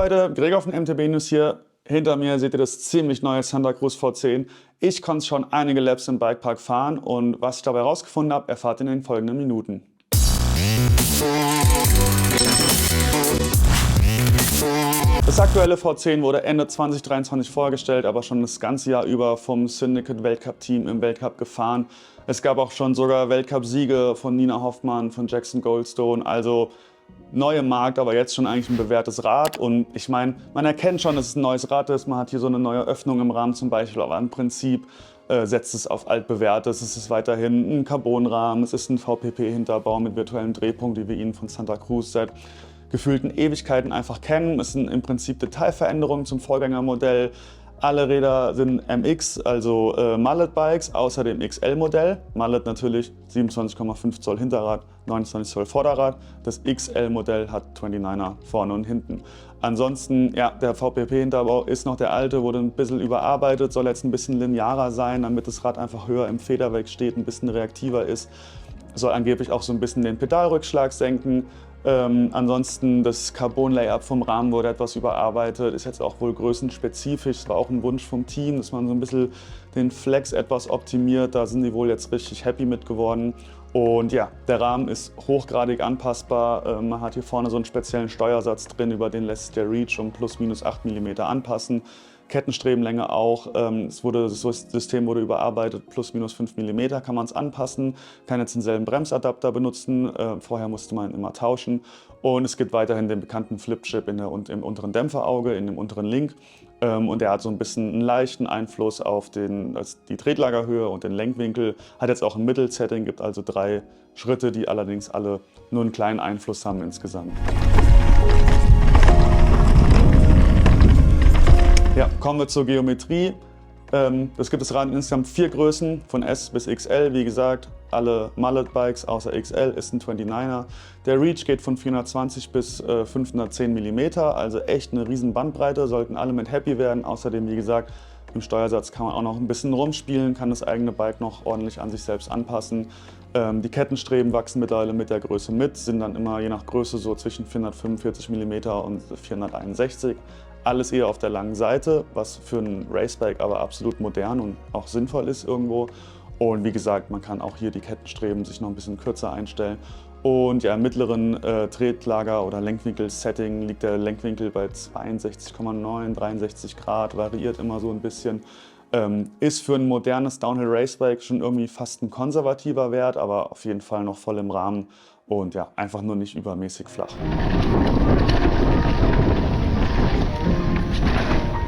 Leute, Gregor von MTB News hier. Hinter mir seht ihr das ziemlich neue Santa Cruz V10. Ich konnte schon einige Laps im Bikepark fahren und was ich dabei herausgefunden habe, erfahrt ihr in den folgenden Minuten. Das aktuelle V10 wurde Ende 2023 vorgestellt, aber schon das ganze Jahr über vom Syndicate Weltcup Team im Weltcup gefahren. Es gab auch schon sogar Weltcup-Siege von Nina Hoffmann, von Jackson Goldstone, also neue Markt, aber jetzt schon eigentlich ein bewährtes Rad. Und ich meine, man erkennt schon, dass es ein neues Rad ist. Man hat hier so eine neue Öffnung im Rahmen zum Beispiel, aber im Prinzip setzt es auf altbewährtes. Es ist weiterhin ein Carbonrahmen, es ist ein VPP-Hinterbau mit virtuellem Drehpunkt, wie wir ihn von Santa Cruz seit gefühlten Ewigkeiten einfach kennen. Es sind im Prinzip Detailveränderungen zum Vorgängermodell. Alle Räder sind MX, also Mallet Bikes, außer dem XL-Modell. Mallet natürlich 27,5 Zoll Hinterrad, 29 Zoll Vorderrad. Das XL-Modell hat 29er vorne und hinten. Ansonsten, ja, der VPP-Hinterbau ist noch der alte, wurde ein bisschen überarbeitet, soll jetzt ein bisschen linearer sein, damit das Rad einfach höher im Federweg steht, ein bisschen reaktiver ist. Soll angeblich auch so ein bisschen den Pedalrückschlag senken. Ansonsten das Carbon-Layup vom Rahmen wurde etwas überarbeitet, ist jetzt auch wohl größenspezifisch. Es war auch ein Wunsch vom Team, dass man so ein bisschen den Flex etwas optimiert. Da sind die wohl jetzt richtig happy mit geworden. Und ja, der Rahmen ist hochgradig anpassbar. Man hat hier vorne so einen speziellen Steuersatz drin, über den lässt sich der Reach um plus minus 8 mm anpassen. Kettenstrebenlänge auch. Das System wurde überarbeitet, plus minus 5 mm kann man es anpassen. Kann jetzt denselben Bremsadapter benutzen, vorher musste man ihn immer tauschen. Und es gibt weiterhin den bekannten Flip-Chip im unteren Dämpferauge, in dem unteren Link. Und der hat so ein bisschen einen leichten Einfluss auf die Tretlagerhöhe und den Lenkwinkel. Hat jetzt auch ein Mittelsetting, gibt also 3 Schritte, die allerdings alle nur einen kleinen Einfluss haben insgesamt. Ja, kommen wir zur Geometrie. Es gibt das Rad in insgesamt 4 Größen, von S bis XL. Wie gesagt, alle Mallet Bikes außer XL ist ein 29er. Der Reach geht von 420 bis 510 mm, also echt eine riesen Bandbreite, sollten alle mit happy werden. Außerdem, wie gesagt, im Steuersatz kann man auch noch ein bisschen rumspielen, kann das eigene Bike noch ordentlich an sich selbst anpassen. Die Kettenstreben wachsen mittlerweile mit der Größe mit, sind dann immer je nach Größe so zwischen 445 mm und 461. Alles eher auf der langen Seite, was für ein Racebike aber absolut modern und auch sinnvoll ist irgendwo. Und wie gesagt, man kann auch hier die Kettenstreben sich noch ein bisschen kürzer einstellen. Und ja, im mittleren Tretlager- oder Lenkwinkel-Setting liegt der Lenkwinkel bei 62,9, 63 Grad, variiert immer so ein bisschen. Ist für ein modernes Downhill-Racebike schon irgendwie fast ein konservativer Wert, aber auf jeden Fall noch voll im Rahmen und ja, einfach nur nicht übermäßig flach.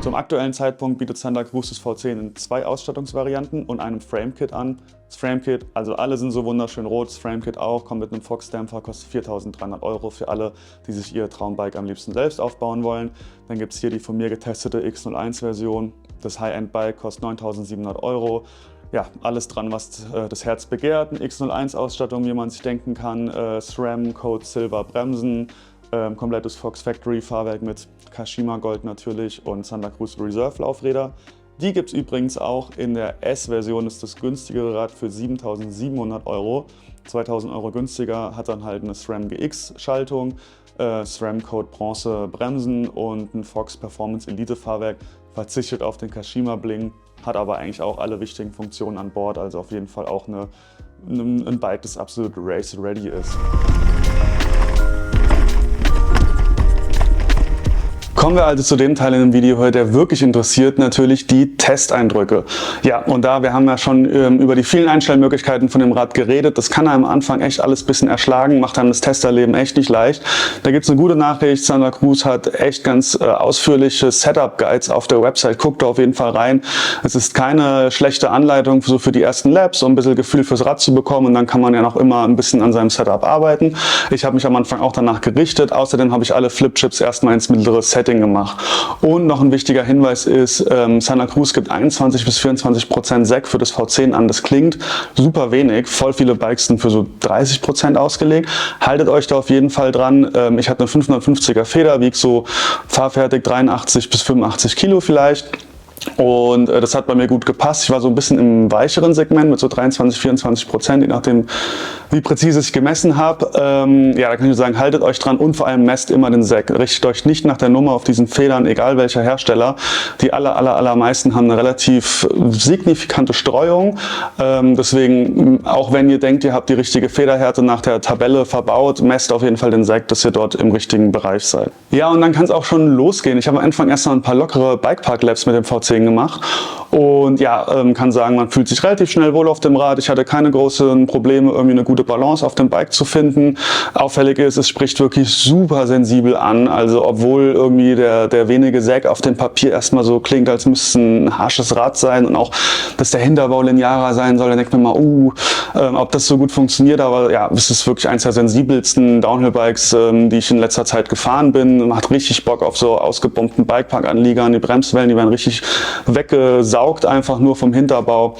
Zum aktuellen Zeitpunkt bietet Santa Cruz das V10 in 2 Ausstattungsvarianten und einem Framekit an. Das Framekit, also alle sind so wunderschön rot, das Framekit auch, kommt mit einem Fox-Dämpfer, kostet 4.300 € für alle, die sich ihr Traumbike am liebsten selbst aufbauen wollen. Dann gibt es hier die von mir getestete X01-Version. Das High-End-Bike kostet 9.700 €. Ja, alles dran, was das Herz begehrt. Eine X01-Ausstattung, wie man sich denken kann. SRAM, Code Silver Bremsen. Komplettes Fox Factory Fahrwerk mit Kashima Gold natürlich und Santa Cruz Reserve Laufräder. Die gibt es übrigens auch in der S-Version, ist das günstigere Rad für 7.700 €. 2.000 € günstiger, hat dann halt eine SRAM GX Schaltung, SRAM Code Bronze Bremsen und ein Fox Performance Elite Fahrwerk. Verzichtet auf den Kashima Bling, hat aber eigentlich auch alle wichtigen Funktionen an Bord, also auf jeden Fall auch ein Bike, das absolut race ready ist. Kommen wir also zu dem Teil in dem Video heute, der wirklich interessiert, natürlich die Testeindrücke. Ja, und wir haben ja schon über die vielen Einstellmöglichkeiten von dem Rad geredet. Das kann einem am Anfang echt alles ein bisschen erschlagen, macht einem das Testerleben echt nicht leicht. Da gibt es eine gute Nachricht, Santa Cruz hat echt ganz ausführliche Setup-Guides auf der Website. Guckt da auf jeden Fall rein. Es ist keine schlechte Anleitung so für die ersten Laps, um ein bisschen Gefühl fürs Rad zu bekommen und dann kann man ja noch immer ein bisschen an seinem Setup arbeiten. Ich habe mich am Anfang auch danach gerichtet. Außerdem habe ich alle Flip-Chips erstmal ins mittlere Setting gemacht. Und noch ein wichtiger Hinweis ist, Santa Cruz gibt 21 bis 24% SEC für das V10 an. Das klingt super wenig. Voll viele Bikes sind für so 30% ausgelegt. Haltet euch da auf jeden Fall dran. Ich hatte eine 550er Feder, wiegt so fahrfertig 83 bis 85 Kilo vielleicht. Und das hat bei mir gut gepasst. Ich war so ein bisschen im weicheren Segment mit so 23-24%, je nachdem, wie präzise ich gemessen habe. Ja, da kann ich nur sagen, haltet euch dran und vor allem messt immer den Sekt. Richtet euch nicht nach der Nummer auf diesen Federn, egal welcher Hersteller. Die allermeisten haben eine relativ signifikante Streuung. Deswegen, auch wenn ihr denkt, ihr habt die richtige Federhärte nach der Tabelle verbaut, messt auf jeden Fall den Sekt, dass ihr dort im richtigen Bereich seid. Ja, und dann kann es auch schon losgehen. Ich habe am Anfang erst mal ein paar lockere Bikepark-Laps mit dem V10 gemacht und ja, kann sagen, man fühlt sich relativ schnell wohl auf dem Rad. Ich hatte keine großen Probleme, irgendwie eine gute Balance auf dem Bike zu finden. Auffällig ist, es spricht wirklich super sensibel an. Also obwohl irgendwie der wenige Säg auf dem Papier erstmal so klingt, als müsste es ein harsches Rad sein und auch, dass der Hinterbau linearer sein soll, dann denkt man mal, ob das so gut funktioniert. Aber ja, es ist wirklich eines der sensibelsten Downhill-Bikes, die ich in letzter Zeit gefahren bin. Macht richtig Bock auf so ausgebombten Bikepark-Anliegern. Die Bremswellen, die werden richtig weggesaugt, einfach nur vom Hinterbau.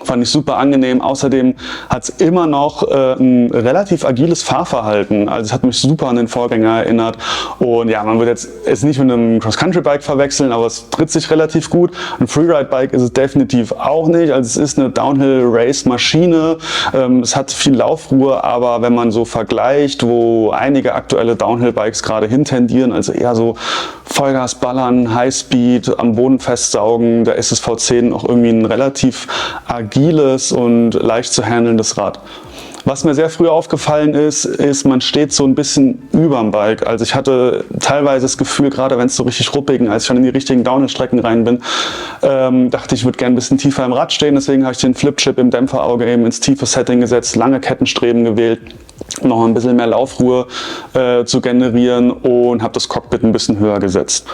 Fand ich super angenehm. Außerdem hat es immer noch ein relativ agiles Fahrverhalten. Also es hat mich super an den Vorgänger erinnert. Und ja, man wird jetzt nicht mit einem Cross-Country-Bike verwechseln, aber es tritt sich relativ gut. Ein Freeride-Bike ist es definitiv auch nicht. Also es ist eine Downhill-Race-Maschine. Es hat viel Laufruhe, aber wenn man so vergleicht, wo einige aktuelle Downhill-Bikes gerade hintendieren, also eher so Vollgas ballern, Highspeed, am Boden festsaugen, da ist das V10 auch irgendwie ein relativ agiles und leicht zu handelndes Rad. Was mir sehr früh aufgefallen ist, man steht so ein bisschen überm Bike. Also ich hatte teilweise das Gefühl, gerade wenn es so richtig ruppigen, als ich schon in die richtigen Downhill-Strecken rein bin, dachte ich, würde gerne ein bisschen tiefer im Rad stehen. Deswegen habe ich den Flip-Chip im Dämpferauge eben ins tiefe Setting gesetzt, lange Kettenstreben gewählt, um noch ein bisschen mehr Laufruhe zu generieren und habe das Cockpit ein bisschen höher gesetzt.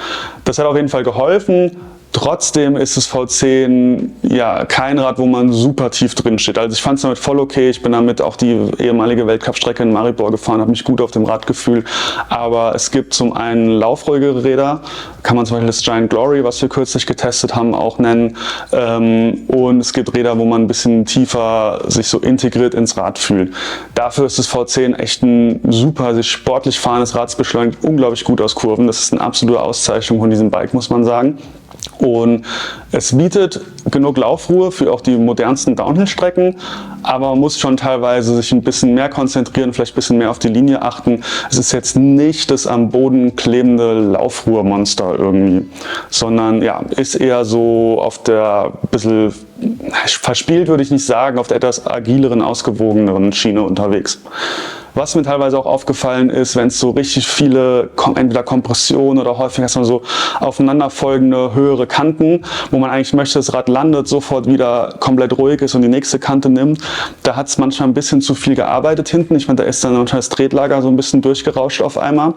Das hat auf jeden Fall geholfen. Trotzdem ist das V10 ja kein Rad, wo man super tief drin steht. Also ich fand es damit voll okay. Ich bin damit auch die ehemalige Weltcup-Strecke in Maribor gefahren, habe mich gut auf dem Rad gefühlt. Aber es gibt zum einen laufruhigere Räder, kann man zum Beispiel das Giant Glory, was wir kürzlich getestet haben, auch nennen. Und es gibt Räder, wo man ein bisschen tiefer sich so integriert ins Rad fühlt. Dafür ist das V10 echt ein super, sich sportlich fahrendes Rad, beschleunigt unglaublich gut aus Kurven. Das ist eine absolute Auszeichnung von diesem Bike, muss man sagen. Und es bietet genug Laufruhe für auch die modernsten Downhill-Strecken, aber man muss schon teilweise sich ein bisschen mehr konzentrieren, vielleicht ein bisschen mehr auf die Linie achten. Es ist jetzt nicht das am Boden klebende Laufruhemonster irgendwie, sondern ja, ist eher so auf der bisschen verspielt, würde ich nicht sagen, auf der etwas agileren, ausgewogeneren Schiene unterwegs. Was mir teilweise auch aufgefallen ist, wenn es so richtig viele, entweder Kompression oder häufig erstmal so aufeinanderfolgende höhere Kanten, wo man eigentlich möchte, das Rad landet, sofort wieder komplett ruhig ist und die nächste Kante nimmt, da hat es manchmal ein bisschen zu viel gearbeitet hinten. Ich meine, da ist dann unter das Tretlager so ein bisschen durchgerauscht auf einmal.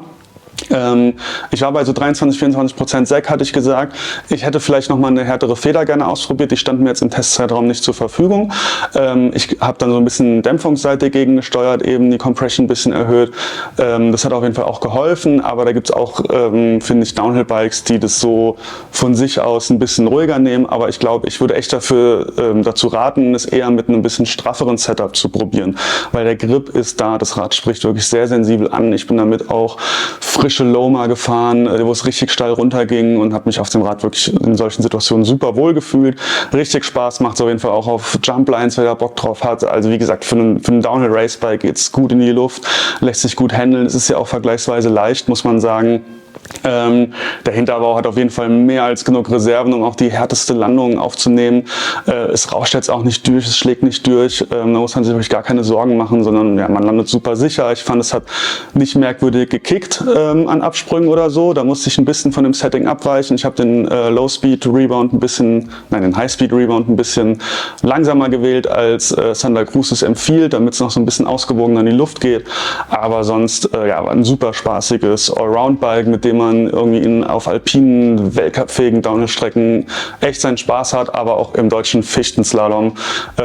Ich war bei so 23-24% Säg, hatte ich gesagt. Ich hätte vielleicht noch mal eine härtere Feder gerne ausprobiert. Die stand mir jetzt im Testzeitraum nicht zur Verfügung. Ich habe dann so ein bisschen Dämpfungsseite gegengesteuert, eben die Compression ein bisschen erhöht. Das hat auf jeden Fall auch geholfen, aber da gibt es auch, finde ich, Downhill-Bikes, die das so von sich aus ein bisschen ruhiger nehmen. Aber ich glaube, ich würde echt dazu raten, es eher mit einem bisschen strafferen Setup zu probieren, weil der Grip ist da, das Rad spricht wirklich sehr sensibel an. Ich bin damit auch frische Loma gefahren, wo es richtig steil runterging und habe mich auf dem Rad wirklich in solchen Situationen super wohl gefühlt. Richtig Spaß macht es auf jeden Fall auch auf Jumplines, wer da Bock drauf hat. Also wie gesagt, für einen Downhill-Racebike geht es gut in die Luft, lässt sich gut handeln. Es ist ja auch vergleichsweise leicht, muss man sagen. Der Hinterbau hat auf jeden Fall mehr als genug Reserven, um auch die härteste Landung aufzunehmen. Es rauscht jetzt auch nicht durch, es schlägt nicht durch. Da muss man sich wirklich gar keine Sorgen machen, sondern ja, man landet super sicher. Ich fand, es hat nicht merkwürdig gekickt an Absprüngen oder so. Da musste ich ein bisschen von dem Setting abweichen. Ich habe den Low-Speed-Rebound den High-Speed-Rebound ein bisschen langsamer gewählt, als Sandal Cruz es empfiehlt, damit es noch so ein bisschen ausgewogener in die Luft geht. Aber sonst ja, ein super spaßiges Allround-Bike, mit dem man irgendwie auf alpinen, weltcupfähigen Downhill-Strecken echt seinen Spaß hat, aber auch im deutschen Fichtenslalom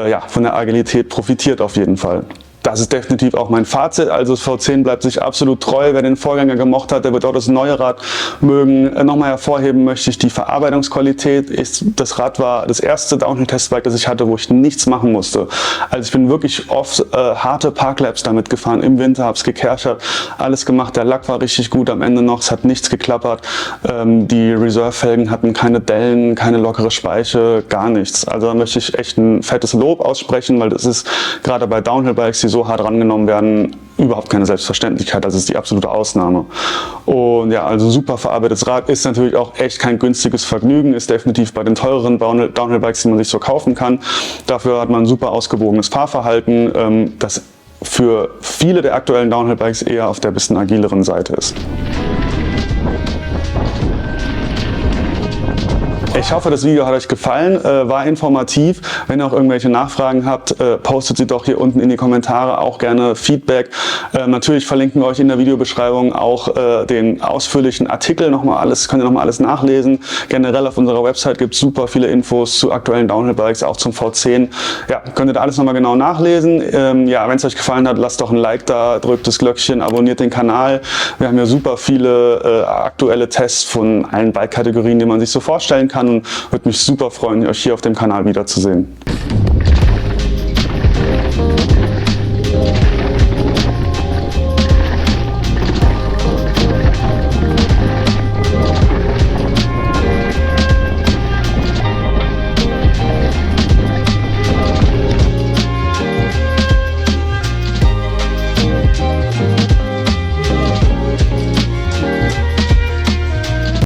ja, von der Agilität profitiert auf jeden Fall. das ist definitiv auch mein Fazit. Also das V10 bleibt sich absolut treu. Wer den Vorgänger gemocht hat, der wird auch das neue Rad mögen. Nochmal hervorheben möchte ich die Verarbeitungsqualität. Das Rad war das erste Downhill-Testbike, das ich hatte, wo ich nichts machen musste. Also ich bin wirklich oft harte Parklaps damit gefahren. Im Winter habe es gekerchert, alles gemacht. Der Lack war richtig gut am Ende noch. Es hat nichts geklappert. Die Reserve-Felgen hatten keine Dellen, keine lockere Speiche, gar nichts. Also da möchte ich echt ein fettes Lob aussprechen, weil das ist gerade bei Downhill-Bikes, die so hart rangenommen werden, überhaupt keine Selbstverständlichkeit. Das ist die absolute Ausnahme. Und ja, also super verarbeitetes Rad ist natürlich auch echt kein günstiges Vergnügen, ist definitiv bei den teureren Downhill-Bikes, die man sich so kaufen kann. Dafür hat man ein super ausgewogenes Fahrverhalten, das für viele der aktuellen Downhill-Bikes eher auf der bisschen agileren Seite ist. Ich hoffe, das Video hat euch gefallen, war informativ. Wenn ihr auch irgendwelche Nachfragen habt, postet sie doch hier unten in die Kommentare, auch gerne Feedback. Natürlich verlinken wir euch in der Videobeschreibung auch den ausführlichen Artikel nochmal alles, könnt ihr nochmal alles nachlesen. Generell auf unserer Website gibt es super viele Infos zu aktuellen Downhill-Bikes, auch zum V10. Ja, könnt ihr da alles nochmal genau nachlesen. Ja, wenn es euch gefallen hat, lasst doch ein Like da, drückt das Glöckchen, abonniert den Kanal. Wir haben ja super viele aktuelle Tests von allen Bike-Kategorien, die man sich so vorstellen kann. Und würde mich super freuen, euch hier auf dem Kanal wiederzusehen.